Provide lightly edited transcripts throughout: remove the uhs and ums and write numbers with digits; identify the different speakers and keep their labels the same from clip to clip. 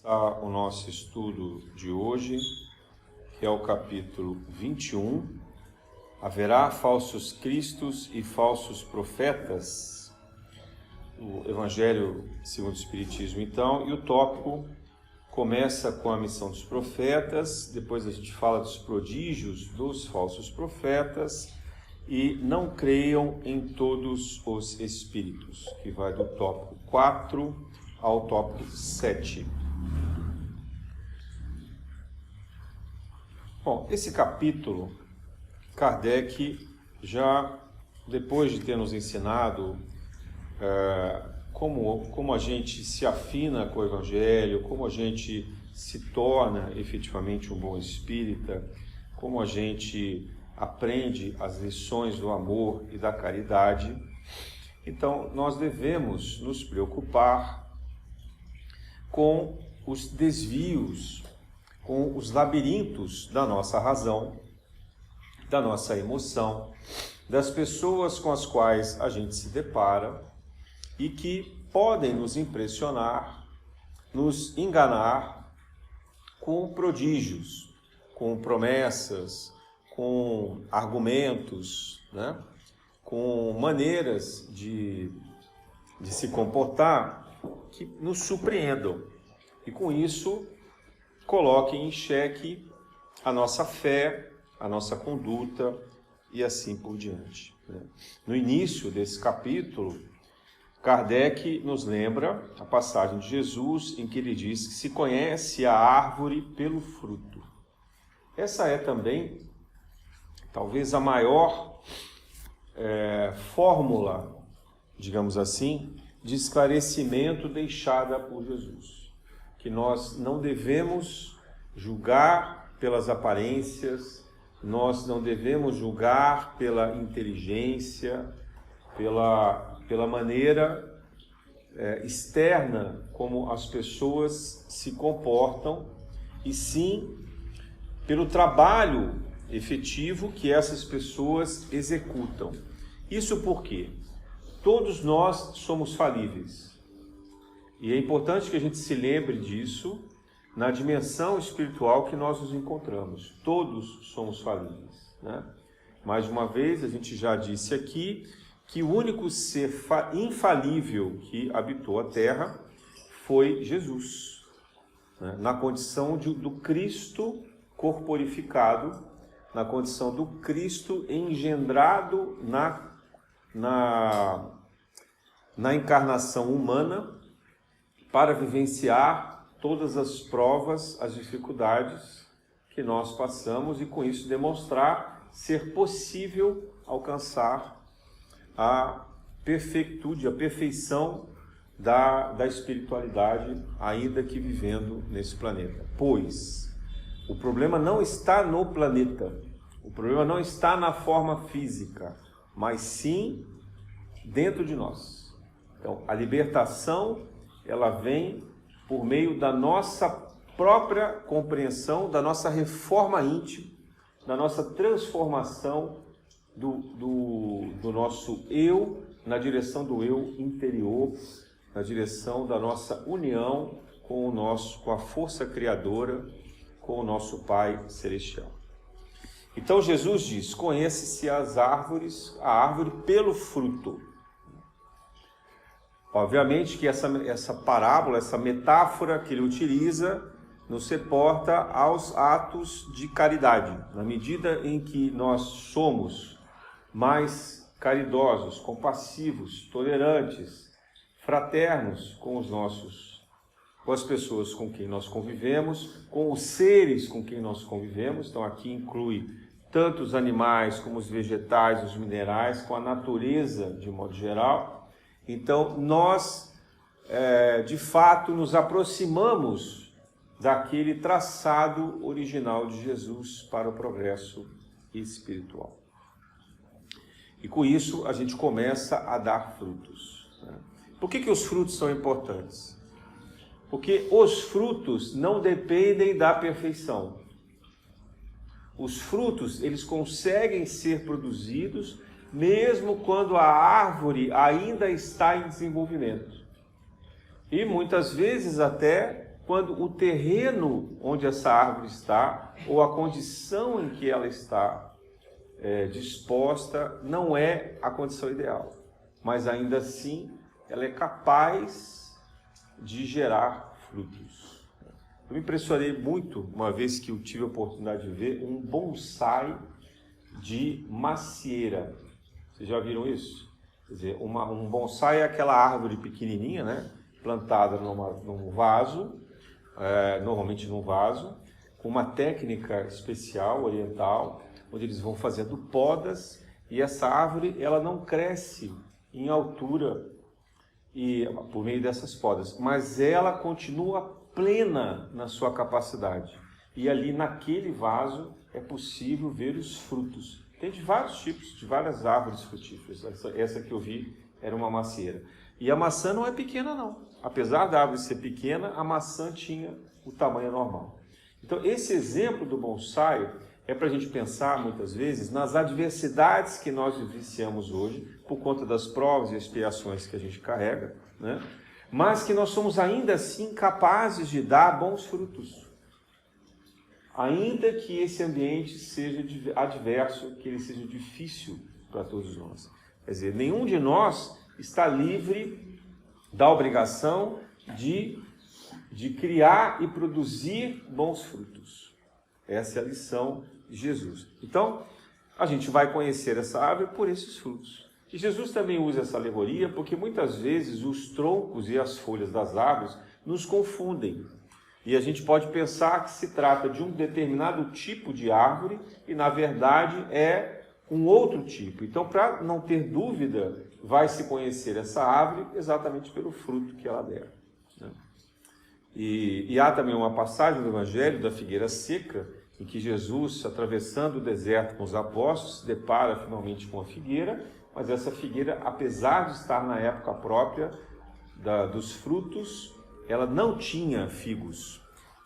Speaker 1: O nosso estudo de hoje, que é o capítulo 21, haverá falsos cristos e falsos profetas, o Evangelho segundo o Espiritismo então, e o tópico começa com a missão dos profetas, depois a gente fala dos prodígios dos falsos profetas e não creiam em todos os espíritos, que vai do tópico 4 ao tópico 7. Bom, esse capítulo, Kardec, já depois de ter nos ensinado como a gente se afina com o Evangelho, como a gente se torna efetivamente um bom espírita, como a gente aprende as lições do amor e da caridade. Então, nós devemos nos preocupar com os desvios, com os labirintos da nossa razão, da nossa emoção, das pessoas com as quais a gente se depara e que podem nos impressionar, nos enganar com prodígios, com promessas, com argumentos, né? Com maneiras de se comportar que nos surpreendam e com isso coloquem em xeque a nossa fé, a nossa conduta e assim por diante. No início desse capítulo, Kardec nos lembra a passagem de Jesus em que ele diz que se conhece a árvore pelo fruto. Essa é também, talvez, a maior fórmula, digamos assim, de esclarecimento deixada por Jesus. Que nós não devemos julgar pelas aparências, nós não devemos julgar pela inteligência, pela maneira externa como as pessoas se comportam, e sim pelo trabalho efetivo que essas pessoas executam. Isso porque todos nós somos falíveis. E é importante que a gente se lembre disso na dimensão espiritual que nós nos encontramos. Todos somos falíveis, né? Mais uma vez, a gente já disse aqui que o único ser infalível que habitou a Terra foi Jesus, né? Na condição do Cristo corporificado, na condição do Cristo engendrado na encarnação humana, para vivenciar todas as provas, as dificuldades que nós passamos e com isso demonstrar ser possível alcançar a perfeitude, a perfeição da espiritualidade, ainda que vivendo nesse planeta. Pois o problema não está no planeta, o problema não está na forma física, mas sim dentro de nós. Então, a libertação ela vem por meio da nossa própria compreensão, da nossa reforma íntima, da nossa transformação do nosso eu na direção do eu interior, na direção da nossa união com a força criadora, com o nosso Pai Celestial. Então Jesus diz: conhece-se a árvore pelo fruto. Obviamente que essa parábola, essa metáfora que ele utiliza, nos reporta aos atos de caridade. Na medida em que nós somos mais caridosos, compassivos, tolerantes, fraternos com as pessoas com quem nós convivemos, com os seres com quem nós convivemos, então aqui inclui tanto os animais como os vegetais, os minerais, com a natureza de modo geral. Então, nós, de fato, nos aproximamos daquele traçado original de Jesus para o progresso espiritual. E com isso, a gente começa a dar frutos. Por que os frutos são importantes? Porque os frutos não dependem da perfeição. Os frutos, eles conseguem ser produzidos mesmo quando a árvore ainda está em desenvolvimento. E muitas vezes até quando o terreno onde essa árvore está, ou a condição em que ela está disposta, não é a condição ideal. Mas ainda assim, ela é capaz de gerar frutos. Eu me impressionei muito, uma vez que eu tive a oportunidade de ver, um bonsai de macieira. Vocês já viram isso? Quer dizer, um bonsai é aquela árvore pequenininha, né? Plantada num vaso, normalmente num vaso, com uma técnica especial, oriental, onde eles vão fazendo podas, e essa árvore ela não cresce em altura por meio dessas podas, mas ela continua plena na sua capacidade. E ali naquele vaso é possível ver os frutos. Tem de vários tipos, de várias árvores frutíferas. Essa que eu vi era uma macieira. E a maçã não é pequena não. Apesar da árvore ser pequena, a maçã tinha o tamanho normal. Então esse exemplo do bonsai é para a gente pensar muitas vezes nas adversidades que nós vivenciamos hoje, por conta das provas e expiações que a gente carrega, né? Mas que nós somos ainda assim capazes de dar bons frutos. Ainda que esse ambiente seja adverso, que ele seja difícil para todos nós. Quer dizer, nenhum de nós está livre da obrigação de criar e produzir bons frutos. Essa é a lição de Jesus. Então, a gente vai conhecer essa árvore por esses frutos. E Jesus também usa essa alegoria porque muitas vezes os troncos e as folhas das árvores nos confundem. E a gente pode pensar que se trata de um determinado tipo de árvore e, na verdade, é um outro tipo. Então, para não ter dúvida, vai se conhecer essa árvore exatamente pelo fruto que ela der. E há também uma passagem do Evangelho da figueira seca, em que Jesus, atravessando o deserto com os apóstolos, se depara finalmente com a figueira, mas essa figueira, apesar de estar na época própria dos frutos, ela não tinha figos.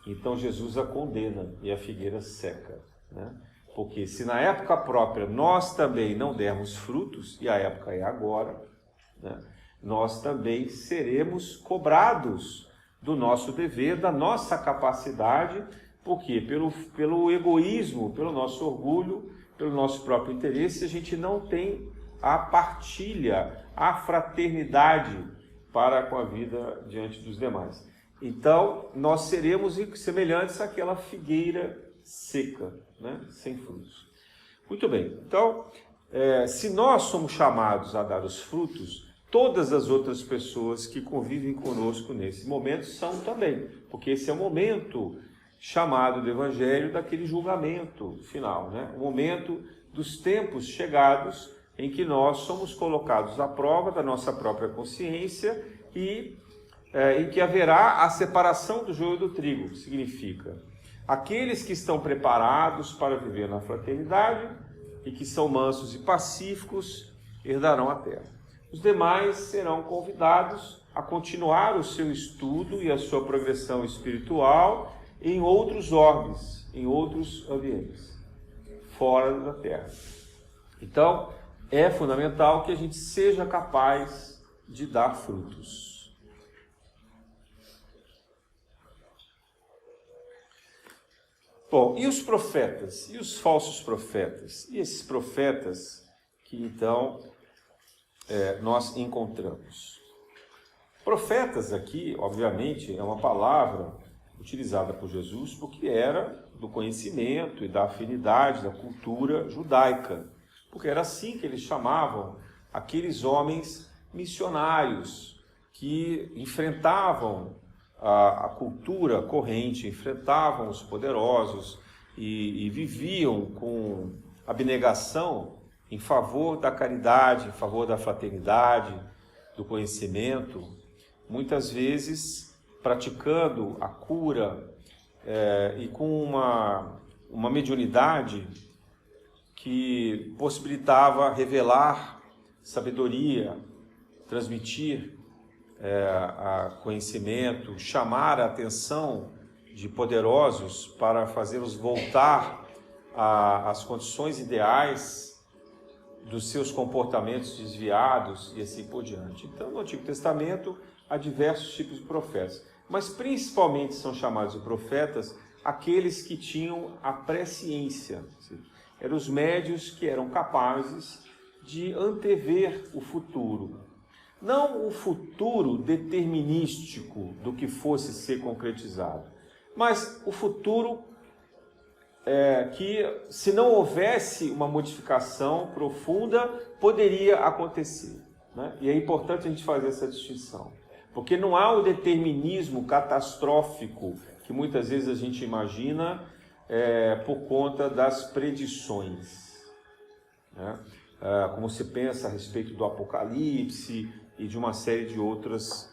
Speaker 1: Então Jesus a condena e a figueira seca, né? Porque se na época própria nós também não dermos frutos, e a época é agora, né, nós também seremos cobrados do nosso dever, da nossa capacidade, porque pelo egoísmo, pelo nosso orgulho, pelo nosso próprio interesse, a gente não tem a partilha, a fraternidade para com a vida diante dos demais. Então, nós seremos semelhantes àquela figueira seca, né? Sem frutos. Muito bem, então, se nós somos chamados a dar os frutos, todas as outras pessoas que convivem conosco nesse momento são também, porque esse é o momento chamado do Evangelho daquele julgamento final, né? O momento dos tempos chegados em que nós somos colocados à prova da nossa própria consciência e em que haverá a separação do joio do trigo, que significa aqueles que estão preparados para viver na fraternidade e que são mansos e pacíficos herdarão a terra. Os demais serão convidados a continuar o seu estudo e a sua progressão espiritual em outros orbes, em outros ambientes, fora da terra. Então, é fundamental que a gente seja capaz de dar frutos. Bom, e os profetas? E os falsos profetas? E esses profetas que então nós encontramos? Profetas aqui, obviamente, é uma palavra utilizada por Jesus porque era do conhecimento e da afinidade da cultura judaica. Porque era assim que eles chamavam aqueles homens missionários que enfrentavam a cultura corrente, enfrentavam os poderosos e viviam com abnegação em favor da caridade, em favor da fraternidade, do conhecimento, muitas vezes praticando a cura e com uma mediunidade que possibilitava revelar sabedoria, transmitir conhecimento, chamar a atenção de poderosos para fazê-los voltar às condições ideais dos seus comportamentos desviados e assim por diante. Então, no Antigo Testamento, há diversos tipos de profetas. mas principalmente são chamados de profetas aqueles que tinham a presciência. Eram os médios que eram capazes de antever o futuro. Não o futuro determinístico do que fosse ser concretizado, mas o futuro que, se não houvesse uma modificação profunda, poderia acontecer, né? E é importante a gente fazer essa distinção, porque não há o determinismo catastrófico que muitas vezes a gente imagina por conta das predições, né? Como se pensa a respeito do Apocalipse e de uma série de outros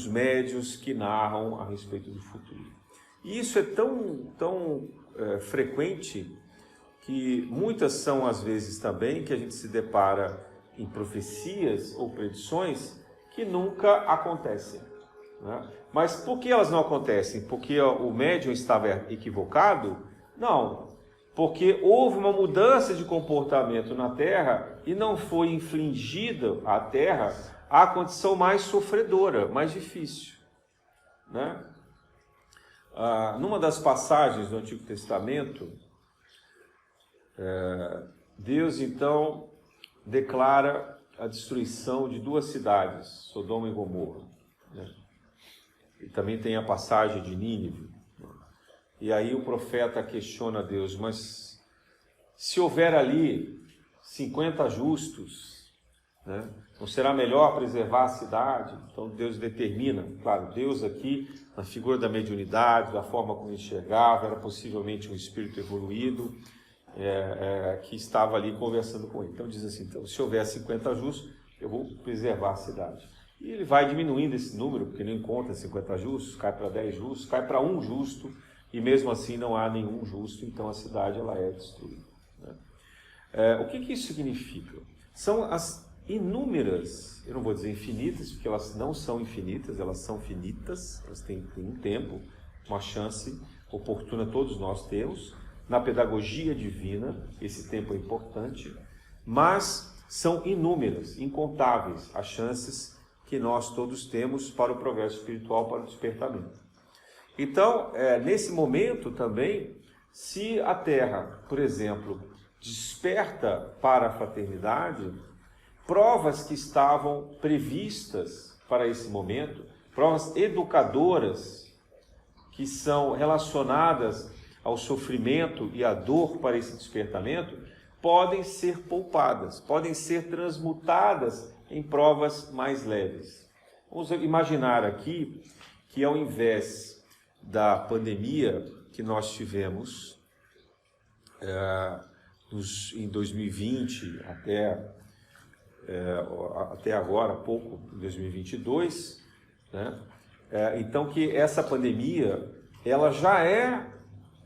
Speaker 1: médios que narram a respeito do futuro. E isso é tão frequente que muitas são as vezes também que a gente se depara em profecias ou predições que nunca acontecem, né? Mas por que elas não acontecem? Porque o médium estava equivocado? Não. Porque houve uma mudança de comportamento na Terra e não foi infligida à Terra a condição mais sofredora, mais difícil, né? Numa das passagens do Antigo Testamento, Deus então declara a destruição de 2 cidades, Sodoma e Gomorra, né? E também tem a passagem de Nínive. E aí o profeta questiona Deus, mas se houver ali 50 justos, né, não será melhor preservar a cidade? Então Deus determina, claro, Deus aqui, na figura da mediunidade, da forma como enxergava, era possivelmente um espírito evoluído, que estava ali conversando com ele. Então diz assim, então, se houver 50 justos, eu vou preservar a cidade. E ele vai diminuindo esse número, porque não encontra 50 justos, cai para 10 justos, cai para 1 justo, e mesmo assim não há nenhum justo, então a cidade ela é destruída, né? O que isso significa? São as inúmeras, eu não vou dizer infinitas, porque elas não são infinitas, elas são finitas, elas têm um tempo, uma chance oportuna, todos nós temos. Na pedagogia divina, esse tempo é importante, mas são inúmeras, incontáveis as chances que nós todos temos para o progresso espiritual, para o despertamento. Então, nesse momento também, se a Terra, por exemplo, desperta para a fraternidade, provas que estavam previstas para esse momento, provas educadoras que são relacionadas ao sofrimento e à dor para esse despertamento, podem ser poupadas, podem ser transmutadas em provas mais leves. Vamos imaginar aqui que ao invés da pandemia que nós tivemos em 2020 até agora, pouco, em 2022, né? Então que essa pandemia ela já é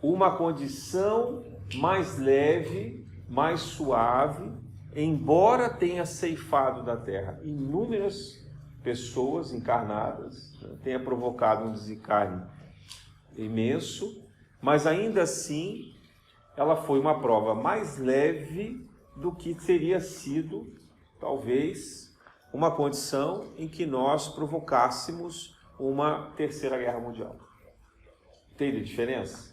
Speaker 1: uma condição mais leve, mais suave, embora tenha ceifado da Terra inúmeras pessoas encarnadas, né? Tenha provocado um desencarne imenso, mas ainda assim ela foi uma prova mais leve do que teria sido, talvez, uma condição em que nós provocássemos uma terceira guerra mundial. Entende a diferença?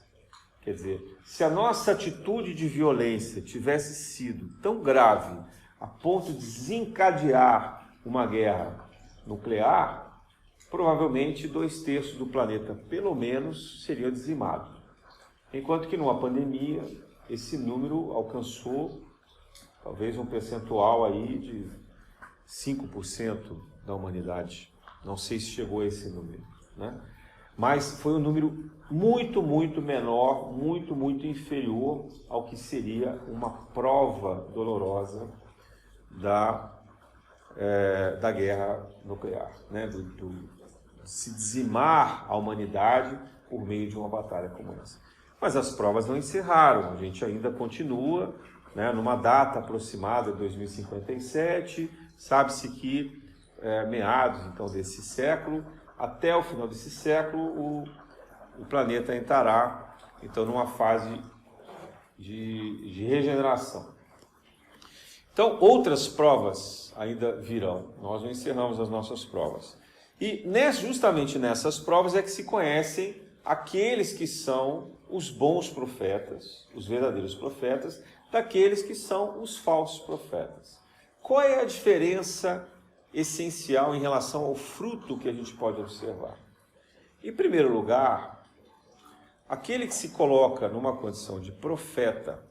Speaker 1: Quer dizer, se a nossa atitude de violência tivesse sido tão grave a ponto de desencadear uma guerra nuclear, provavelmente 2/3 do planeta, pelo menos, seria dizimado. Enquanto que numa pandemia, esse número alcançou talvez um percentual aí de 5% da humanidade. Não sei se chegou a esse número, né? Mas foi um número muito, muito menor, muito, muito inferior ao que seria uma prova dolorosa da guerra nuclear, né? Se dizimar a humanidade por meio de uma batalha como essa. Mas as provas não encerraram, a gente ainda continua, né, numa data aproximada de 2057, sabe-se que meados então desse século, até o final desse século, o planeta entrará então numa fase de regeneração. Então, outras provas ainda virão, nós não encerramos as nossas provas. E justamente nessas provas é que se conhecem aqueles que são os bons profetas, os verdadeiros profetas, daqueles que são os falsos profetas. Qual é a diferença essencial em relação ao fruto que a gente pode observar? Em primeiro lugar, aquele que se coloca numa condição de profeta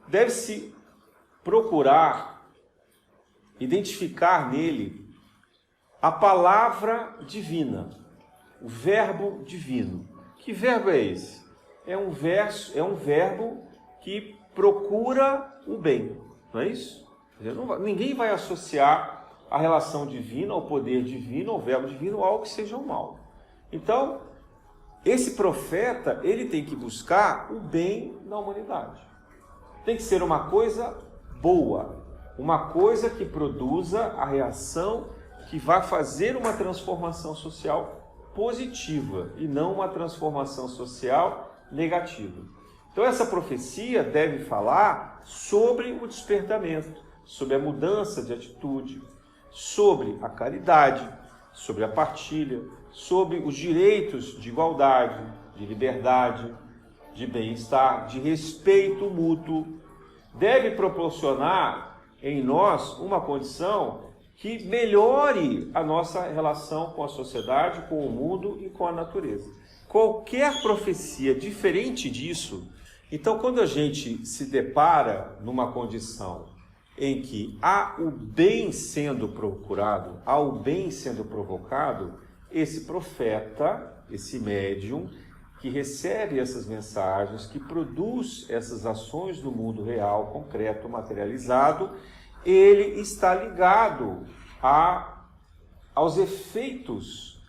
Speaker 1: deve-se procurar identificar nele a palavra divina, o verbo divino. Que verbo é esse? É um verbo que procura o bem, não é isso? Ninguém vai associar a relação divina, ao poder divino, ao verbo divino, algo que seja o mal. Então, esse profeta, ele tem que buscar o bem na humanidade. Tem que ser uma coisa boa, uma coisa que produza a reação que vai fazer uma transformação social positiva e não uma transformação social negativa. Então essa profecia deve falar sobre o despertamento, sobre a mudança de atitude, sobre a caridade, sobre a partilha, sobre os direitos de igualdade, de liberdade, de bem-estar, de respeito mútuo. Deve proporcionar em nós uma condição que melhore a nossa relação com a sociedade, com o mundo e com a natureza. Qualquer profecia diferente disso, então quando a gente se depara numa condição em que há o bem sendo procurado, há o bem sendo provocado, esse profeta, esse médium, que recebe essas mensagens, que produz essas ações no mundo real, concreto, materializado, ele está ligado aos efeitos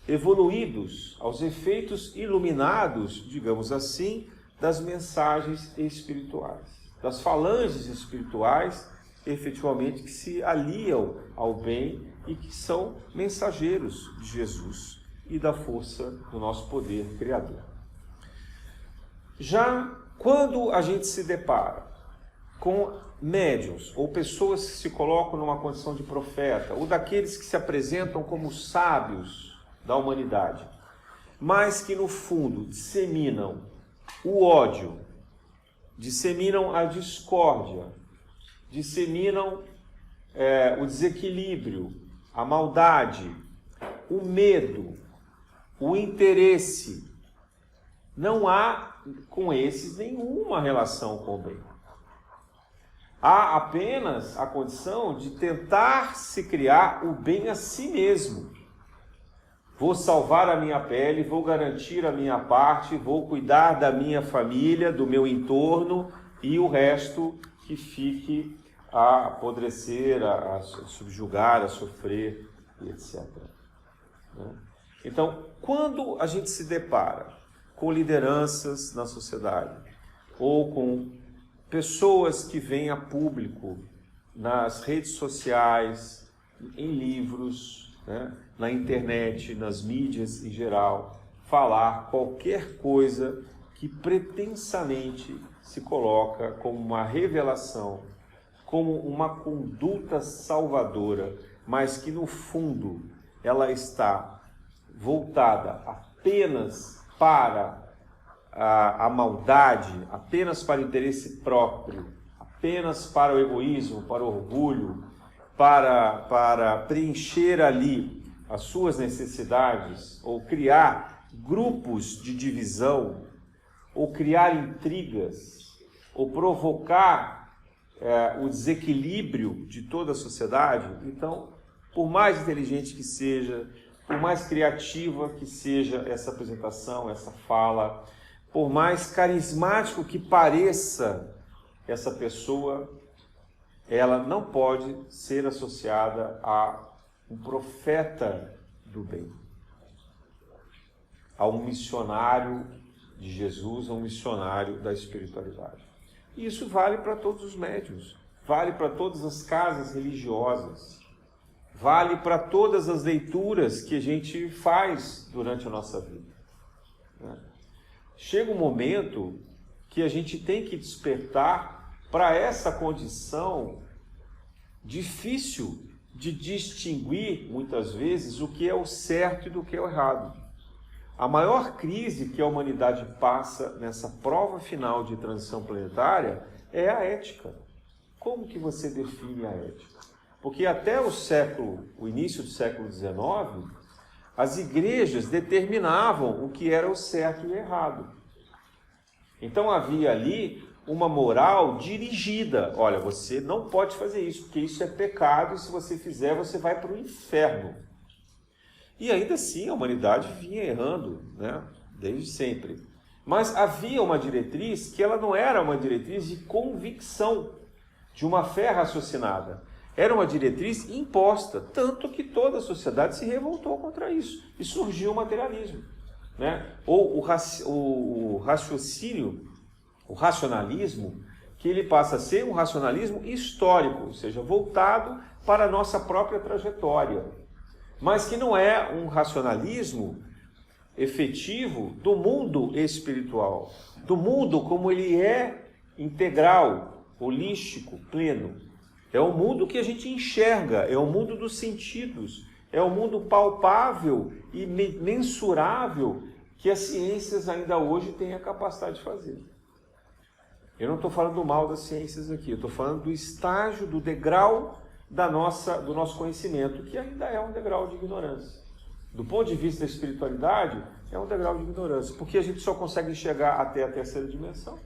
Speaker 1: evoluídos, aos efeitos iluminados, digamos assim, das mensagens espirituais, das falanges espirituais, efetivamente, que se aliam ao bem e que são mensageiros de Jesus e da força do nosso poder criador. Já quando a gente se depara com médiuns ou pessoas que se colocam numa condição de profeta, ou daqueles que se apresentam como sábios da humanidade, mas que no fundo disseminam o ódio, disseminam a discórdia, disseminam o desequilíbrio, a maldade, o medo, o interesse. Não há com esses nenhuma relação com o bem. Há apenas a condição de tentar se criar o bem a si mesmo. Vou salvar a minha pele, vou garantir a minha parte, vou cuidar da minha família, do meu entorno e o resto que fique a apodrecer, a subjugar, a sofrer, etc. Então, quando a gente se depara com lideranças na sociedade ou com pessoas que vêm a público nas redes sociais, em livros, na internet, nas mídias em geral, falar qualquer coisa que pretensamente se coloca como uma revelação, como uma conduta salvadora, mas que no fundo ela está voltada apenas para a maldade, apenas para o interesse próprio, apenas para o egoísmo, para o orgulho, para preencher ali as suas necessidades, ou criar grupos de divisão, ou criar intrigas, ou provocar o desequilíbrio de toda a sociedade. Então, por mais inteligente que seja, por mais criativa que seja essa apresentação, essa fala, por mais carismático que pareça essa pessoa, ela não pode ser associada a um profeta do bem, a um missionário de Jesus, a um missionário da espiritualidade. E isso vale para todos os médiuns, vale para todas as casas religiosas, vale para todas as leituras que a gente faz durante a nossa vida. Chega um momento que a gente tem que despertar para essa condição difícil de distinguir, muitas vezes, o que é o certo e do que é o errado. A maior crise que a humanidade passa nessa prova final de transição planetária é a ética. Como que você define a ética? Porque até o início do século XIX, as igrejas determinavam o que era o certo e o errado. Então havia ali uma moral dirigida. Olha, você não pode fazer isso, porque isso é pecado, e se você fizer, você vai para o inferno. E ainda assim a humanidade vinha errando, né? Desde sempre. Mas havia uma diretriz que ela não era uma diretriz de convicção, de uma fé raciocinada. Era uma diretriz imposta, tanto que toda a sociedade se revoltou contra isso. E surgiu o materialismo, né? Ou o raciocínio, o racionalismo, que ele passa a ser um racionalismo histórico, ou seja, voltado para a nossa própria trajetória. Mas que não é um racionalismo efetivo do mundo espiritual, do mundo como ele é integral, holístico, pleno. É o mundo que a gente enxerga, é o mundo dos sentidos, é o mundo palpável e mensurável que as ciências ainda hoje têm a capacidade de fazer. Eu não estou falando do mal das ciências aqui, eu estou falando do estágio, do degrau do nosso conhecimento, que ainda é um degrau de ignorância. Do ponto de vista da espiritualidade, é um degrau de ignorância, porque a gente só consegue enxergar até a terceira dimensão.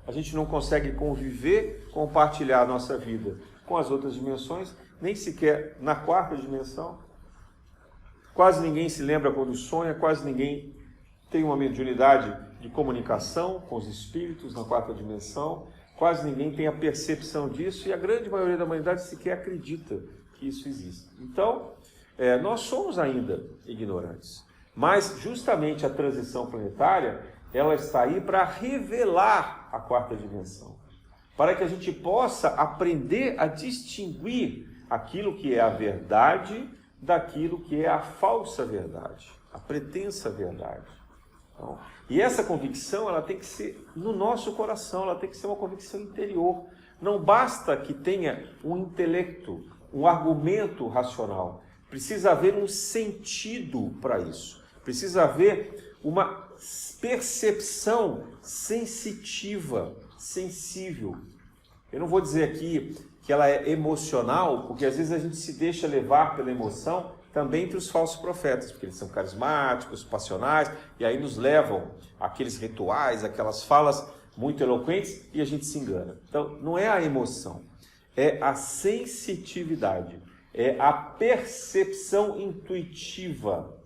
Speaker 1: A gente não consegue conviver, compartilhar a nossa vida com as outras dimensões, nem sequer na quarta dimensão. Quase ninguém se lembra quando sonha, quase ninguém tem uma mediunidade de comunicação com os espíritos na quarta dimensão, quase ninguém tem a percepção disso e a grande maioria da humanidade sequer acredita que isso existe. Então, nós somos ainda ignorantes, mas justamente a transição planetária, ela está aí para revelar a quarta dimensão, para que a gente possa aprender a distinguir aquilo que é a verdade daquilo que é a falsa verdade, a pretensa verdade. Então, e essa convicção, ela tem que ser no nosso coração, ela tem que ser uma convicção interior. Não basta que tenha um intelecto, um argumento racional. Precisa haver um sentido para isso. Precisa haver uma percepção sensitiva, sensível. Eu não vou dizer aqui que ela é emocional, porque às vezes a gente se deixa levar pela emoção também entre os falsos profetas, porque eles são carismáticos, passionais, e aí nos levam àqueles rituais, aquelas falas muito eloquentes, e a gente se engana. Então, não é a emoção, é a sensitividade, é a percepção intuitiva,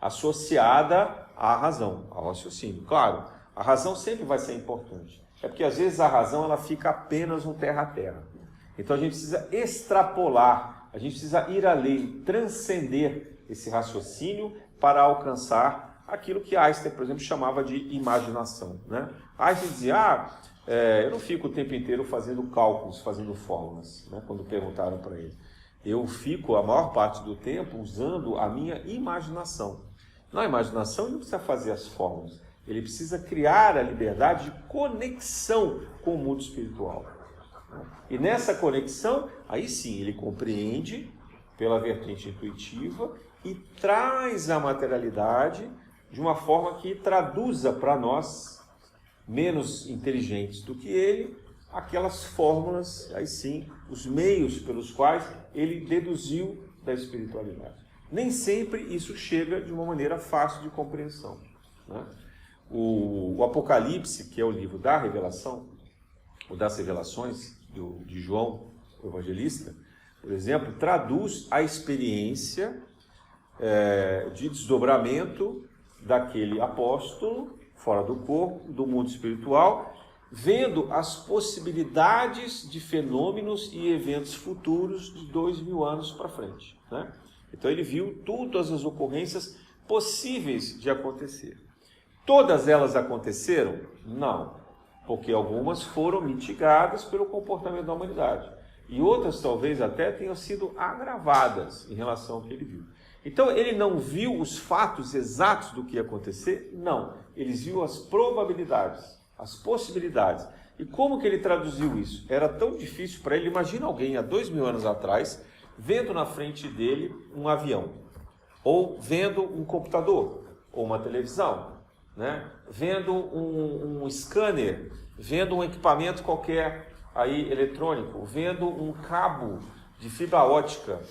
Speaker 1: associada à razão, ao raciocínio. Claro, a razão sempre vai ser importante. É porque às vezes a razão ela fica apenas no terra a terra. Então a gente precisa extrapolar, a gente precisa ir além, transcender esse raciocínio para alcançar aquilo que Einstein, por exemplo, chamava de imaginação, né? Einstein dizia, eu não fico o tempo inteiro fazendo cálculos, fazendo fórmulas, né? Quando perguntaram para ele. Eu fico a maior parte do tempo usando a minha imaginação. Na imaginação ele não precisa fazer as fórmulas, ele precisa criar a liberdade de conexão com o mundo espiritual. E nessa conexão, aí sim, ele compreende pela vertente intuitiva e traz a materialidade de uma forma que traduza para nós, menos inteligentes do que ele, aquelas fórmulas, aí sim, os meios pelos quais ele deduziu da espiritualidade. Nem sempre isso chega de uma maneira fácil de compreensão, né? O Apocalipse, que é o livro da revelação, ou das revelações de João, o evangelista, por exemplo, traduz a experiência de desdobramento daquele apóstolo, fora do corpo, do mundo espiritual, vendo as possibilidades de fenômenos e eventos futuros de 2000 anos para frente, né? Então ele viu todas as ocorrências possíveis de acontecer. Todas elas aconteceram? Não, porque algumas foram mitigadas pelo comportamento da humanidade. E outras talvez até tenham sido agravadas em relação ao que ele viu. Então ele não viu os fatos exatos do que ia acontecer? Não, ele viu as probabilidades, as possibilidades. E como que ele traduziu isso? Era tão difícil para ele. Imagina alguém há 2000 anos atrás vendo na frente dele um avião, ou vendo um computador, ou uma televisão, né? Vendo um scanner, vendo um equipamento qualquer aí eletrônico, vendo um cabo de fibra ótica,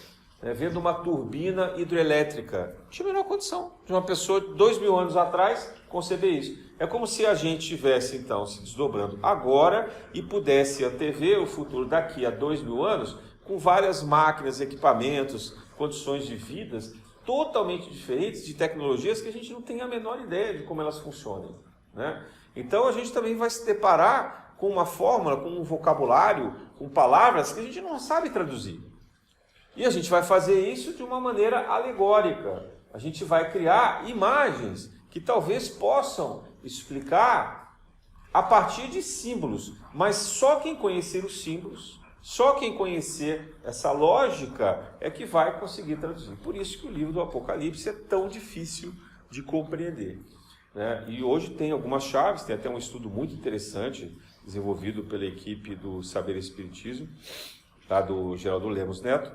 Speaker 1: né? Vendo uma turbina hidrelétrica. Não tinha a menor condição de uma pessoa de 2000 anos atrás conceber isso. É como se a gente estivesse então se desdobrando agora e pudesse antever o futuro daqui a 2000 anos com várias máquinas, equipamentos, condições de vidas totalmente diferentes, de tecnologias que a gente não tem a menor ideia de como elas funcionam, né? Então a gente também vai se deparar com uma fórmula, com um vocabulário, com palavras que a gente não sabe traduzir. E a gente vai fazer isso de uma maneira alegórica. A gente vai criar imagens que talvez possam explicar a partir de símbolos, mas só quem conhecer os símbolos, só quem conhecer essa lógica é que vai conseguir traduzir. Por isso que o livro do Apocalipse é tão difícil de compreender, né? E hoje tem algumas chaves, tem até um estudo muito interessante desenvolvido pela equipe do Saber Espiritismo, tá, do Geraldo Lemos Neto,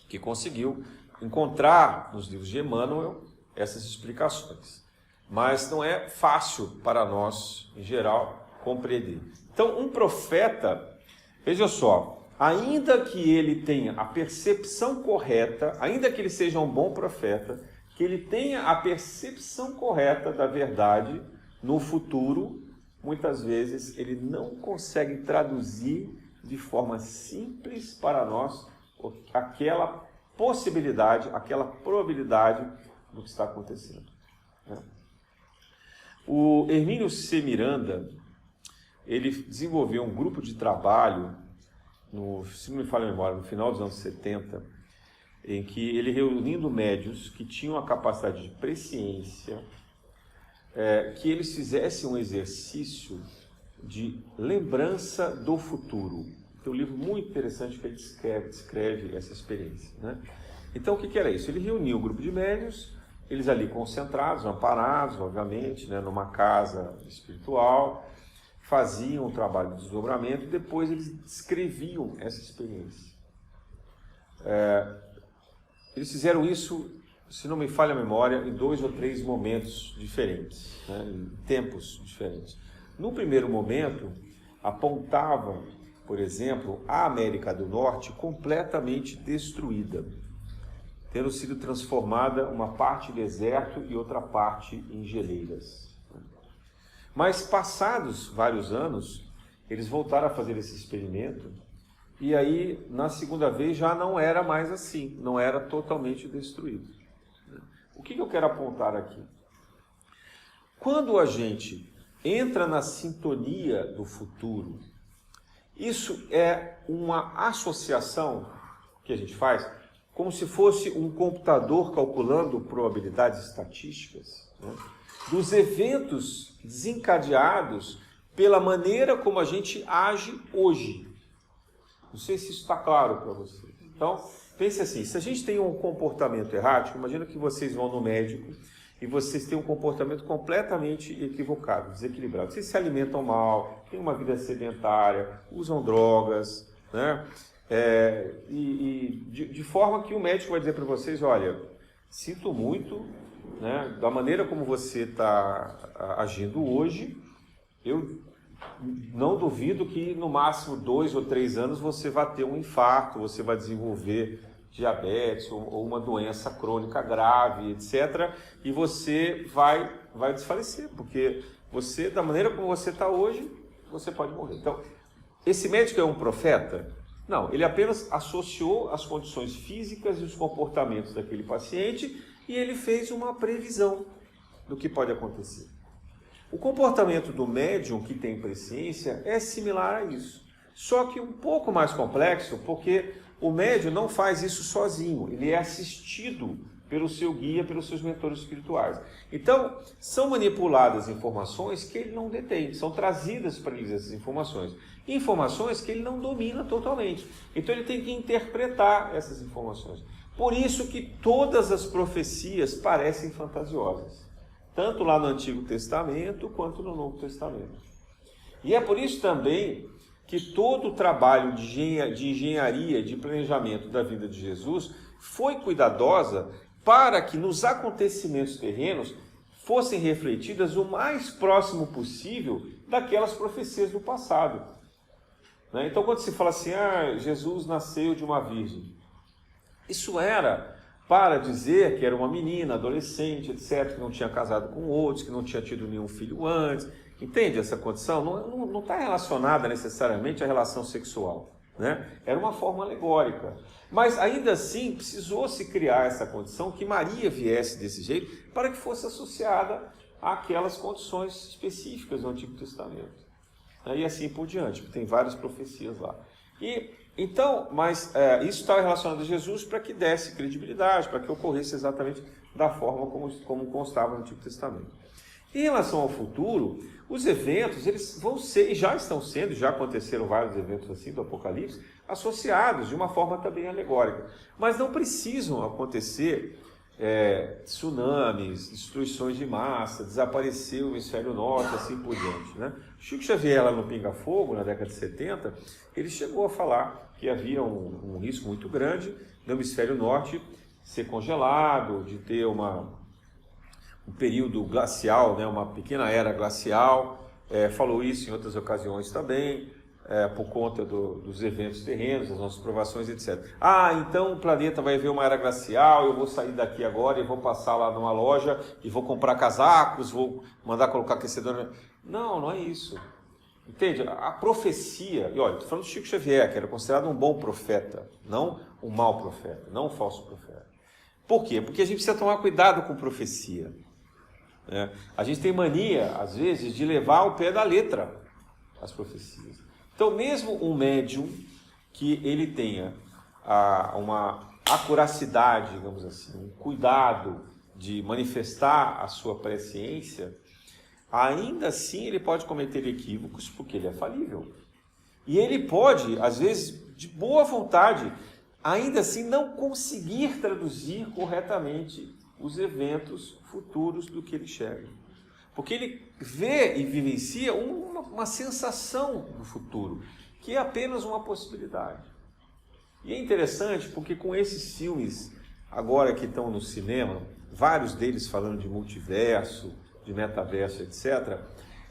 Speaker 1: que conseguiu encontrar nos livros de Emmanuel essas explicações. Mas não é fácil para nós, em geral, compreender. Então, um profeta, veja só, ainda que ele tenha a percepção correta, ainda que ele seja um bom profeta, que ele tenha a percepção correta da verdade no futuro, muitas vezes ele não consegue traduzir de forma simples para nós aquela possibilidade, aquela probabilidade do que está acontecendo, né? O Hermínio C. Miranda, ele desenvolveu um grupo de trabalho, se não me falha a memória, no final dos anos 70, em que ele reunindo médios que tinham a capacidade de presciência, que eles fizessem um exercício de lembrança do futuro. Tem um livro muito interessante que ele descreve essa experiência, né? Então, o que era isso? Ele reuniu um grupo de médios, eles ali concentrados, amparados, obviamente, né, numa casa espiritual, faziam o trabalho de desdobramento e depois eles descreviam essa experiência. Eles fizeram isso, se não me falha a memória, em 2 ou 3 momentos diferentes, né, em tempos diferentes. No primeiro momento, apontavam, por exemplo, a América do Norte completamente destruída, tendo sido transformada uma parte em deserto e outra parte em geleiras. Mas passados vários anos, eles voltaram a fazer esse experimento e aí, na segunda vez, já não era mais assim, não era totalmente destruído. O que eu quero apontar aqui? Quando a gente entra na sintonia do futuro, isso é uma associação que a gente faz como se fosse um computador calculando probabilidades estatísticas, né, dos eventos desencadeados pela maneira como a gente age hoje. Não sei se isso está claro para vocês. Então, pense assim, se a gente tem um comportamento errático, imagina que vocês vão no médico e vocês têm um comportamento completamente equivocado, desequilibrado. Vocês se alimentam mal, têm uma vida sedentária, usam drogas, né? De forma que o médico vai dizer para vocês, olha, sinto muito, né, da maneira como você está agindo hoje, eu não duvido que no máximo 2 ou 3 anos você vai ter um infarto, você vai desenvolver diabetes ou uma doença crônica grave, etc. E você vai desfalecer, porque você, da maneira como você está hoje, você pode morrer. Então, esse médico é um profeta? Não, ele apenas associou as condições físicas e os comportamentos daquele paciente e ele fez uma previsão do que pode acontecer. O comportamento do médium que tem presciência é similar a isso, só que um pouco mais complexo, porque o médium não faz isso sozinho, ele é assistido pelo seu guia, pelos seus mentores espirituais. Então, são manipuladas informações que ele não detém, são trazidas para ele essas informações que ele não domina totalmente. Então, ele tem que interpretar essas informações. Por isso que todas as profecias parecem fantasiosas, tanto lá no Antigo Testamento quanto no Novo Testamento. E é por isso também que todo o trabalho de engenharia, de planejamento da vida de Jesus foi cuidadosa para que nos acontecimentos terrenos fossem refletidas o mais próximo possível daquelas profecias do passado. Então, quando se fala assim, Jesus nasceu de uma virgem, isso era para dizer que era uma menina, adolescente, etc., que não tinha casado com outros, que não tinha tido nenhum filho antes. Entende essa condição? Não está relacionada necessariamente à relação sexual, né? Era uma forma alegórica. Mas ainda assim precisou se criar essa condição que Maria viesse desse jeito para que fosse associada àquelas condições específicas do Antigo Testamento. E assim por diante, porque tem várias profecias lá. Isso estava relacionado a Jesus para que desse credibilidade, para que ocorresse exatamente da forma como constava no Antigo Testamento. Em relação ao futuro, os eventos, eles vão ser, e já estão sendo, já aconteceram vários eventos assim do Apocalipse, associados de uma forma também alegórica. Mas não precisam acontecer tsunamis, destruições de massa, desaparecer o hemisfério norte, assim por diante, né? Chico Xavier, lá no Pinga Fogo, na década de 70, ele chegou a falar que havia um risco muito grande do hemisfério norte ser congelado, de ter um período glacial, né, uma pequena era glacial. Falou isso em outras ocasiões também, por conta dos eventos terrenos, das nossas provações, etc. Então o planeta vai ver uma era glacial, eu vou sair daqui agora e vou passar lá numa loja e vou comprar casacos, vou mandar colocar aquecedor. Não é isso. Entende? A profecia, e olha, estou falando do Chico Xavier, que era considerado um bom profeta, não um mau profeta, não um falso profeta. Por quê? Porque a gente precisa tomar cuidado com profecia. A gente tem mania, às vezes, de levar ao pé da letra as profecias. Então, mesmo um médium que ele tenha uma acuracidade, digamos assim, um cuidado de manifestar a sua presciência, ainda assim ele pode cometer equívocos porque ele é falível. E ele pode, às vezes, de boa vontade, ainda assim não conseguir traduzir corretamente os eventos futuros do que ele enxerga. Porque ele vê e vivencia uma sensação do futuro, que é apenas uma possibilidade. E é interessante porque com esses filmes, agora que estão no cinema, vários deles falando de multiverso, de metaverso, etc.,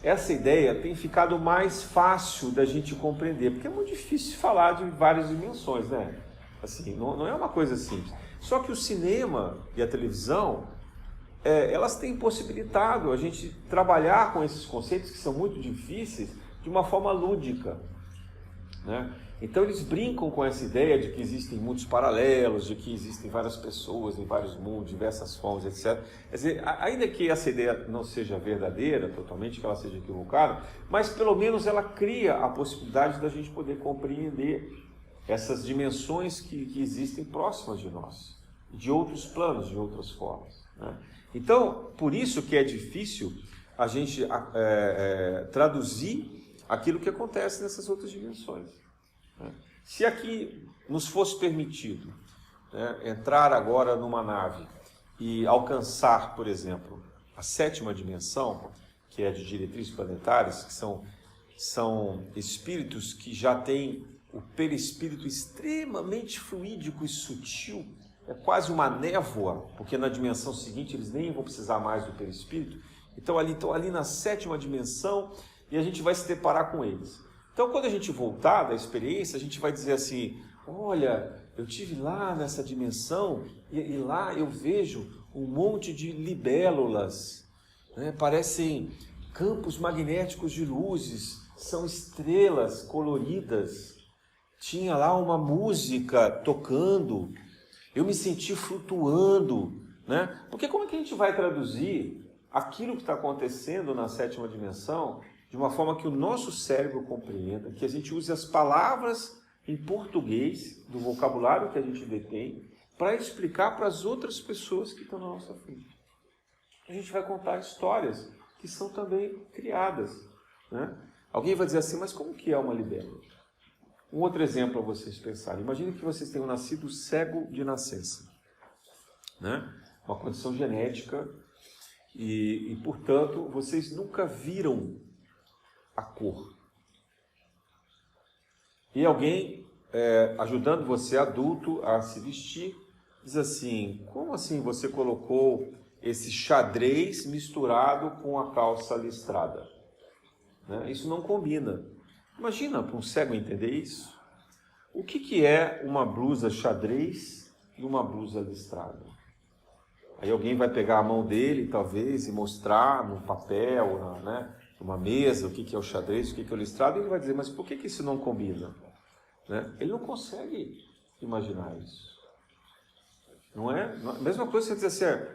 Speaker 1: essa ideia tem ficado mais fácil da gente compreender, porque é muito difícil falar de várias dimensões, né? Assim, não é uma coisa simples. Só que o cinema e a televisão, elas têm possibilitado a gente trabalhar com esses conceitos que são muito difíceis de uma forma lúdica, né? Então eles brincam com essa ideia de que existem mundos paralelos, de que existem várias pessoas em vários mundos, diversas formas, etc. Quer dizer, ainda que essa ideia não seja verdadeira, totalmente, que ela seja equivocada, mas pelo menos ela cria a possibilidade da gente poder compreender essas dimensões que existem próximas de nós, de outros planos, de outras formas, né? Então, por isso que é difícil a gente traduzir aquilo que acontece nessas outras dimensões. Se aqui nos fosse permitido, né, entrar agora numa nave e alcançar, por exemplo, a 7ª dimensão, que é de diretrizes planetárias, que são espíritos que já têm o perispírito extremamente fluídico e sutil, é quase uma névoa, porque na dimensão seguinte eles nem vão precisar mais do perispírito. Então estão ali na 7ª dimensão e a gente vai se deparar com eles. Então, quando a gente voltar da experiência, a gente vai dizer assim, olha, eu estive lá nessa dimensão e lá eu vejo um monte de libélulas, né? Parecem campos magnéticos de luzes, são estrelas coloridas, tinha lá uma música tocando, eu me senti flutuando, né? Porque como é que a gente vai traduzir aquilo que está acontecendo na 7ª dimensão de uma forma que o nosso cérebro compreenda, que a gente use as palavras em português, do vocabulário que a gente detém, para explicar para as outras pessoas que estão na nossa frente? A gente vai contar histórias que são também criadas, né? Alguém vai dizer assim, mas como que é uma libélula? Um outro exemplo para vocês pensarem. Imagine que vocês tenham nascido cego de nascença, né? Uma condição genética e, portanto, vocês nunca viram a cor. E alguém, ajudando você adulto a se vestir, diz assim: como assim você colocou esse xadrez misturado com a calça listrada? Né? Isso não combina. Imagina para um cego entender isso. O que é uma blusa xadrez e uma blusa listrada? Aí alguém vai pegar a mão dele, talvez, e mostrar no papel, numa mesa, o que é o xadrez, o que é o listrado, e ele vai dizer: mas por que isso não combina? Né? Ele não consegue imaginar isso. Não é? A mesma coisa que você dizer assim: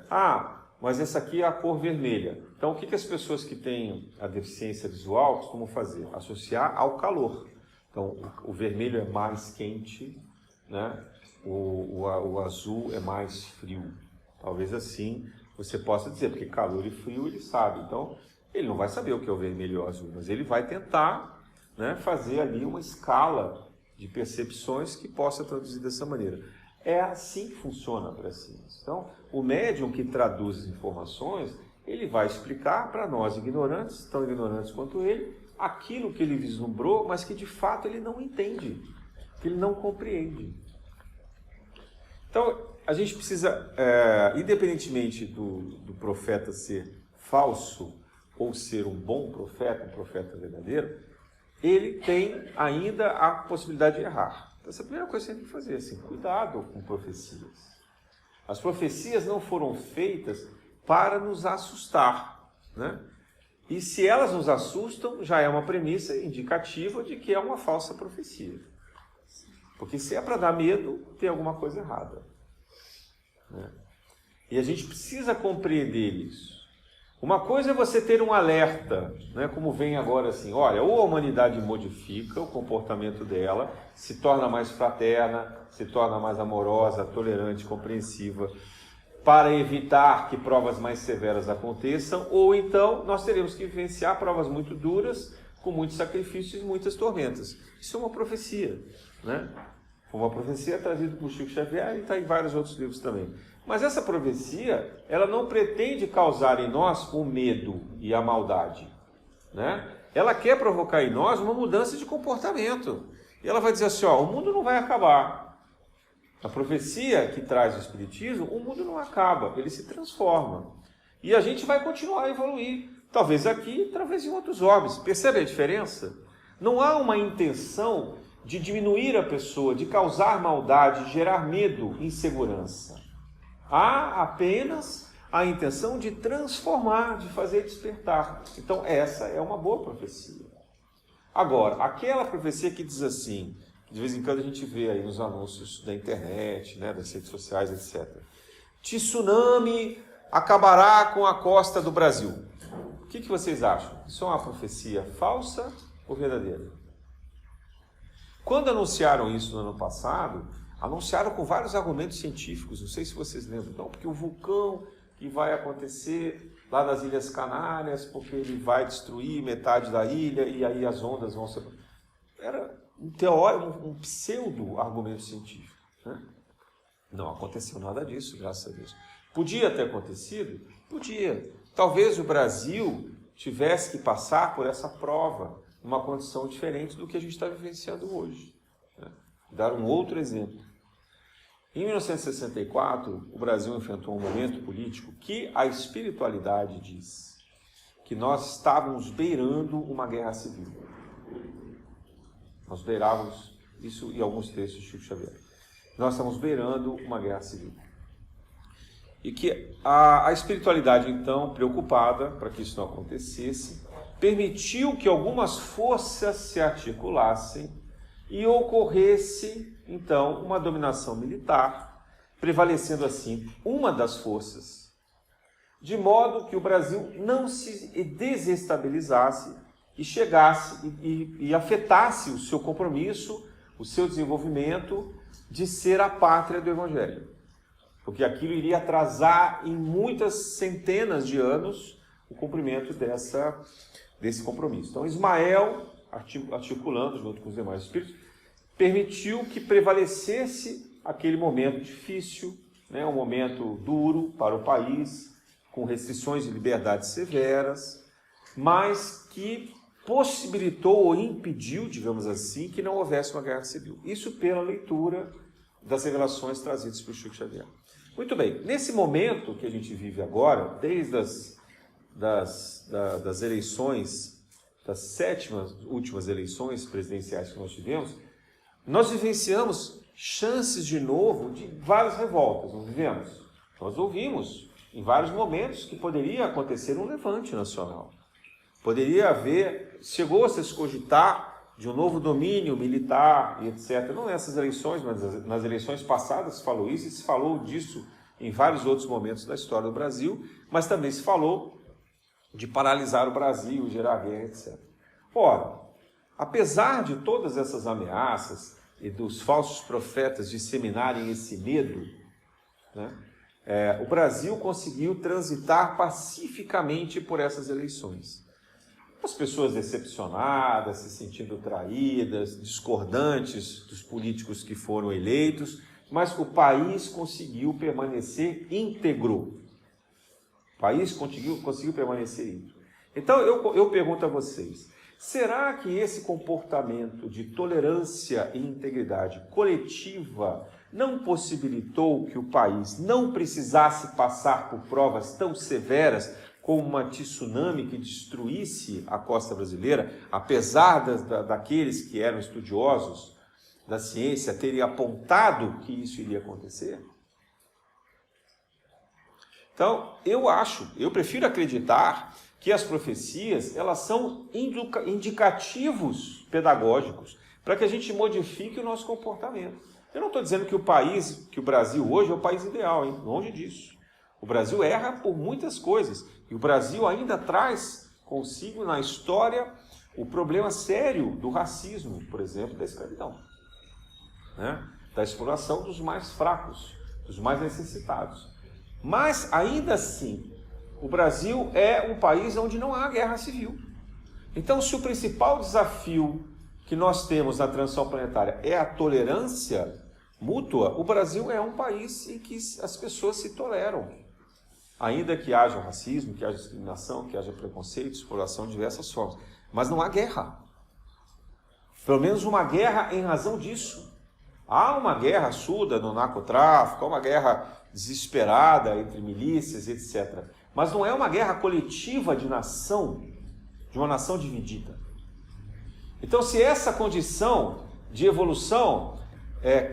Speaker 1: mas essa aqui é a cor vermelha. Então, o que as pessoas que têm a deficiência visual costumam fazer? Associar ao calor. Então, o vermelho é mais quente, né? O azul é mais frio. Talvez assim você possa dizer, porque calor e frio ele sabe. Então, ele não vai saber o que é o vermelho e o azul, mas ele vai tentar, né, fazer ali uma escala de percepções que possa traduzir dessa maneira. É assim que funciona a presciência. Então, o médium que traduz as informações, ele vai explicar para nós ignorantes, tão ignorantes quanto ele, aquilo que ele vislumbrou, mas que de fato ele não entende, que ele não compreende. Então, a gente precisa, independentemente do profeta ser falso ou ser um bom profeta, um profeta verdadeiro, ele tem ainda a possibilidade de errar. Então, essa é a primeira coisa que você tem que fazer, assim, cuidado com profecias. As profecias não foram feitas para nos assustar, né? E se elas nos assustam, já é uma premissa indicativa de que é uma falsa profecia. Porque se é para dar medo, tem alguma coisa errada. Né? E a gente precisa compreender isso. Uma coisa é você ter um alerta, né, como vem agora assim: olha, ou a humanidade modifica o comportamento dela, se torna mais fraterna, se torna mais amorosa, tolerante, compreensiva, para evitar que provas mais severas aconteçam, ou então nós teremos que vivenciar provas muito duras, com muitos sacrifícios e muitas tormentas. Isso é uma profecia, né? Foi uma profecia trazida por Chico Xavier e está em vários outros livros também. Mas essa profecia, ela não pretende causar em nós o medo e a maldade, né? Ela quer provocar em nós uma mudança de comportamento. E ela vai dizer assim: o mundo não vai acabar. A profecia que traz o Espiritismo, o mundo não acaba, ele se transforma. E a gente vai continuar a evoluir. Talvez aqui, talvez em outros orbes. Percebe a diferença? Não há uma intenção de diminuir a pessoa, de causar maldade, de gerar medo, insegurança. Há apenas a intenção de transformar, de fazer despertar. Então, essa é uma boa profecia. Agora, aquela profecia que diz assim, que de vez em quando a gente vê aí nos anúncios da internet, né, das redes sociais, etc. Tsunami acabará com a costa do Brasil. O que vocês acham? Isso é uma profecia falsa ou verdadeira? Quando anunciaram isso no ano passado, anunciaram com vários argumentos científicos, não sei se vocês lembram. Não, porque o vulcão que vai acontecer lá nas Ilhas Canárias, porque ele vai destruir metade da ilha e aí as ondas vão ser... Era um pseudo-argumento científico, né? Não aconteceu nada disso, graças a Deus. Podia ter acontecido? Podia. Talvez o Brasil tivesse que passar por essa prova, numa condição diferente do que a gente está vivenciando hoje. Né? Dar um outro exemplo. Em 1964, o Brasil enfrentou um momento político que a espiritualidade diz que nós estávamos beirando uma guerra civil. Nós beirávamos, isso em alguns textos de Chico Xavier, nós estamos beirando uma guerra civil. E que a espiritualidade, então, preocupada para que isso não acontecesse, permitiu que algumas forças se articulassem e ocorresse, então, uma dominação militar, prevalecendo assim uma das forças, de modo que o Brasil não se desestabilizasse e chegasse e afetasse o seu compromisso, o seu desenvolvimento de ser a pátria do Evangelho. Porque aquilo iria atrasar em muitas centenas de anos o cumprimento desse compromisso. Então, Ismael, articulando junto com os demais espíritos, permitiu que prevalecesse aquele momento difícil, né, um momento duro para o país, com restrições de liberdade severas, mas que possibilitou ou impediu, digamos assim, que não houvesse uma guerra civil. Isso pela leitura das revelações trazidas por Chico Xavier. Muito bem, nesse momento que a gente vive agora, desde das eleições, das últimas eleições presidenciais que nós tivemos, nós vivenciamos chances de novo de várias revoltas, não vivemos? Nós ouvimos em vários momentos que poderia acontecer um levante nacional. Poderia haver, chegou-se a se cogitar de um novo domínio militar e etc. Não nessas eleições, mas nas eleições passadas se falou isso, e se falou disso em vários outros momentos da história do Brasil, mas também se falou de paralisar o Brasil, gerar guerra, etc. Ora, apesar de todas essas ameaças e dos falsos profetas disseminarem esse medo, né, o Brasil conseguiu transitar pacificamente por essas eleições. As pessoas decepcionadas, se sentindo traídas, discordantes dos políticos que foram eleitos, mas o país conseguiu permanecer íntegro. O país conseguiu permanecer íntegro. Então eu pergunto a vocês, será que esse comportamento de tolerância e integridade coletiva não possibilitou que o país não precisasse passar por provas tão severas como uma tsunami que destruísse a costa brasileira, apesar daqueles que eram estudiosos da ciência terem apontado que isso iria acontecer? Então, eu prefiro acreditar que as profecias, elas são indicativos pedagógicos para que a gente modifique o nosso comportamento. Eu não estou dizendo que o Brasil hoje é o país ideal, hein? Longe disso. O Brasil erra por muitas coisas. E o Brasil ainda traz consigo na história o problema sério do racismo, por exemplo, da escravidão, né? Da exploração dos mais fracos, dos mais necessitados. Mas, ainda assim, o Brasil é um país onde não há guerra civil. Então, se o principal desafio que nós temos na transição planetária é a tolerância mútua, o Brasil é um país em que as pessoas se toleram. Ainda que haja racismo, que haja discriminação, que haja preconceito, exploração de diversas formas. Mas não há guerra. Pelo menos uma guerra em razão disso. Há uma guerra surda no narcotráfico, há uma guerra desesperada entre milícias, etc. Mas não é uma guerra coletiva de nação, de uma nação dividida. Então, se essa condição de evolução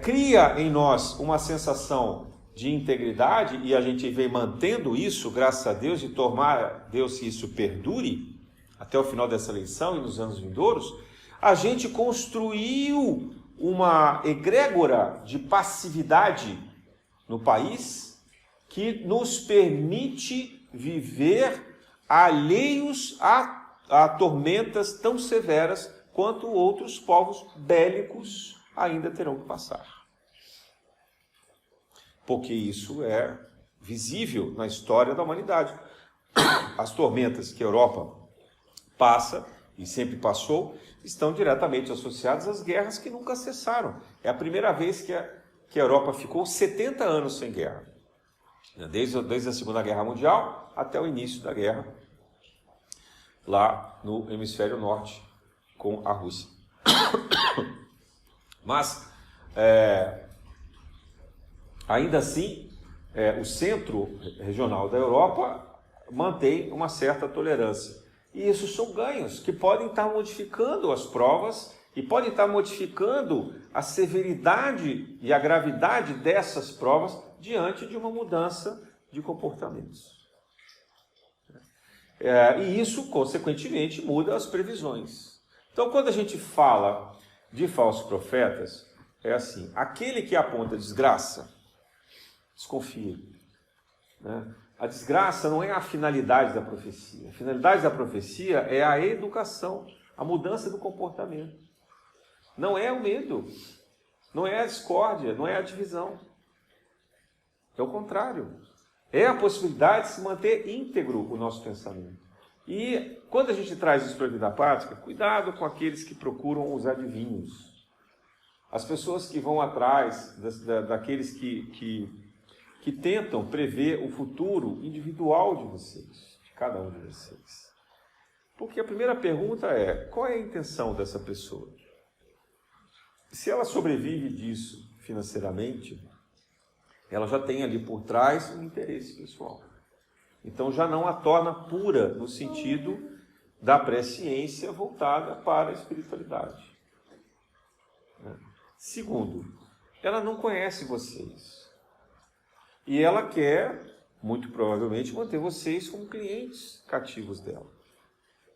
Speaker 1: cria em nós uma sensação de integridade, e a gente vem mantendo isso, graças a Deus, e tomar Deus que isso perdure até o final dessa eleição e nos anos vindouros, a gente construiu uma egrégora de passividade no país que nos permite viver alheios a tormentas tão severas quanto outros povos bélicos ainda terão que passar. Porque isso é visível na história da humanidade. As tormentas que a Europa passa, e sempre passou, estão diretamente associadas às guerras que nunca cessaram. É a primeira vez que a Europa ficou 70 anos sem guerra. Desde a Segunda Guerra Mundial até o início da guerra, lá no hemisfério norte, com a Rússia. Mas, ainda assim, o centro regional da Europa mantém uma certa tolerância. E isso são ganhos que podem estar modificando as provas e podem estar modificando a severidade e a gravidade dessas provas diante de uma mudança de comportamentos. E isso, consequentemente, muda as previsões. Então, quando a gente fala de falsos profetas, é assim: aquele que aponta desgraça, desconfie, né? A desgraça não é a finalidade da profecia. A finalidade da profecia é a educação, a mudança do comportamento. Não é o medo, não é a discórdia, não é a divisão. É o contrário. É a possibilidade de se manter íntegro o nosso pensamento. E quando a gente traz isso para a vida prática, cuidado com aqueles que procuram os adivinhos. As pessoas que vão atrás daqueles que tentam prever o futuro individual de vocês, de cada um de vocês. Porque a primeira pergunta é, qual é a intenção dessa pessoa? Se ela sobrevive disso financeiramente, ela já tem ali por trás um interesse pessoal. Então já não a torna pura no sentido da presciência voltada para a espiritualidade. Segundo, ela não conhece vocês. E ela quer, muito provavelmente, manter vocês como clientes cativos dela.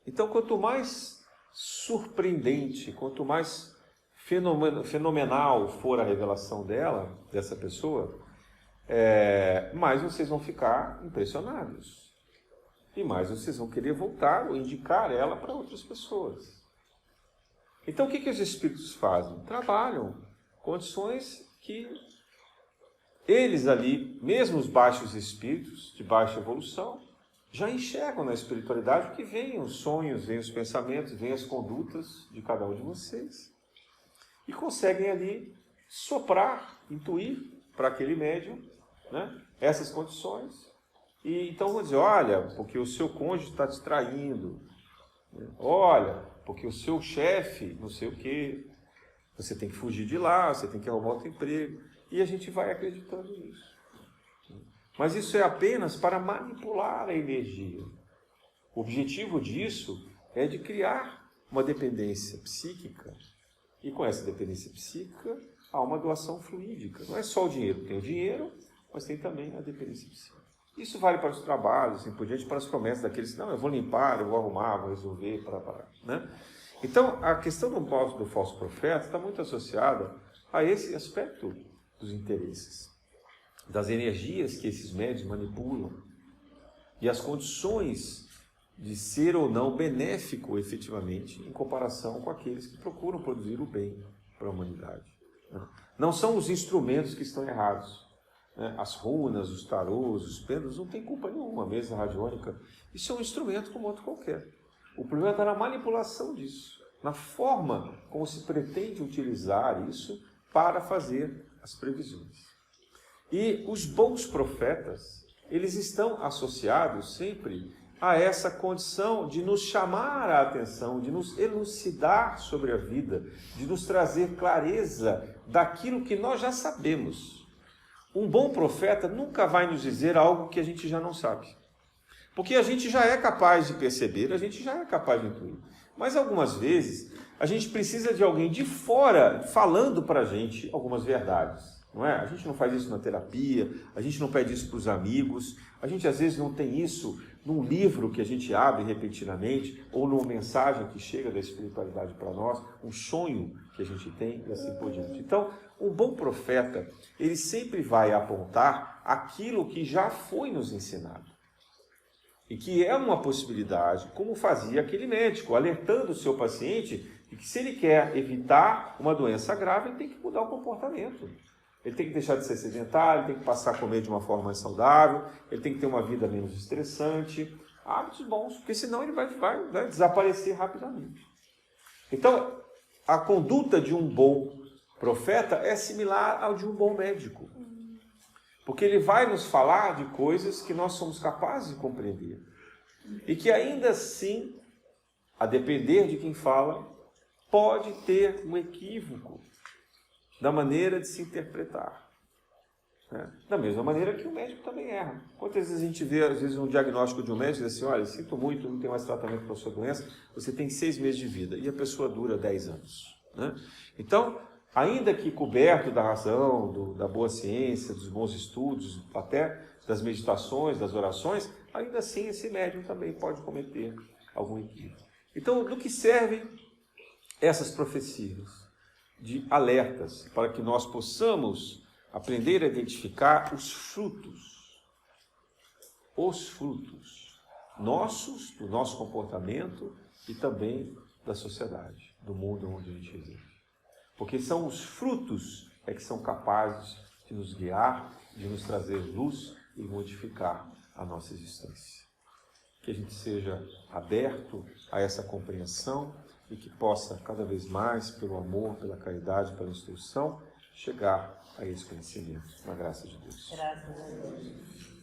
Speaker 1: Então, quanto mais surpreendente, quanto mais fenomenal for a revelação dela, dessa pessoa, mais vocês vão ficar impressionados. E mais vocês vão querer voltar ou indicar ela para outras pessoas. Então, o que os espíritos fazem? Trabalham condições que eles ali, mesmo os baixos espíritos de baixa evolução, já enxergam na espiritualidade que vêm os sonhos, vêm os pensamentos, vêm as condutas de cada um de vocês. E conseguem ali soprar, intuir para aquele médium, né, essas condições. E então vão dizer, olha, porque o seu cônjuge está te traindo. Olha, porque o seu chefe, não sei o quê, você tem que fugir de lá, você tem que arrumar outro emprego. E a gente vai acreditando nisso. Mas isso é apenas para manipular a energia. O objetivo disso é de criar uma dependência psíquica. E com essa dependência psíquica, há uma doação fluídica. Não é só o dinheiro. Tem o dinheiro, mas tem também a dependência psíquica. Isso vale para os trabalhos, assim por diante, para as promessas daqueles que, não, eu vou limpar, eu vou arrumar, vou resolver, né? Então, a questão do falso profeta está muito associada a esse aspecto dos interesses, das energias que esses médios manipulam e as condições de ser ou não benéfico, efetivamente, em comparação com aqueles que procuram produzir o bem para a humanidade. Não são os instrumentos que estão errados. As runas, os tarôs, os pêndulos, não tem culpa nenhuma. A mesa radiônica, isso é um instrumento como outro qualquer. O problema está na manipulação disso, na forma como se pretende utilizar isso para fazer as previsões. E os bons profetas, eles estão associados sempre a essa condição de nos chamar a atenção, de nos elucidar sobre a vida, de nos trazer clareza daquilo que nós já sabemos. Um bom profeta nunca vai nos dizer algo que a gente já não sabe. Porque a gente já é capaz de perceber, a gente já é capaz de intuir. Mas algumas vezes a gente precisa de alguém de fora falando para a gente algumas verdades. Não é? A gente não faz isso na terapia, a gente não pede isso para os amigos, a gente às vezes não tem isso num livro que a gente abre repentinamente, ou numa mensagem que chega da espiritualidade para nós, um sonho que a gente tem e assim por diante. Então, um bom profeta, ele sempre vai apontar aquilo que já foi nos ensinado. E que é uma possibilidade, como fazia aquele médico, alertando o seu paciente de que se ele quer evitar uma doença grave, ele tem que mudar o comportamento. Ele tem que deixar de ser sedentário, ele tem que passar a comer de uma forma mais saudável, ele tem que ter uma vida menos estressante, hábitos bons, porque senão ele vai desaparecer rapidamente. Então, a conduta de um bom profeta é similar ao de um bom médico. Porque ele vai nos falar de coisas que nós somos capazes de compreender. E que ainda assim, a depender de quem fala, pode ter um equívoco da maneira de se interpretar. Da mesma maneira que o médico também erra. Quantas vezes a gente vê, às vezes, um diagnóstico de um médico e diz assim, olha, sinto muito, não tem mais tratamento para a sua doença, você tem 6 meses de vida, e a pessoa dura 10 anos. Então, ainda que coberto da razão, da boa ciência, dos bons estudos, até das meditações, das orações, ainda assim esse médium também pode cometer algum equívoco. Então, do que servem essas profecias? De alertas, para que nós possamos aprender a identificar os frutos nossos, do nosso comportamento e também da sociedade, do mundo onde a gente vive. Porque são os frutos que são capazes de nos guiar, de nos trazer luz e modificar a nossa existência. Que a gente seja aberto a essa compreensão e que possa, cada vez mais, pelo amor, pela caridade, pela instrução, chegar a esse conhecimento, na graça de Deus.
Speaker 2: Graças a Deus.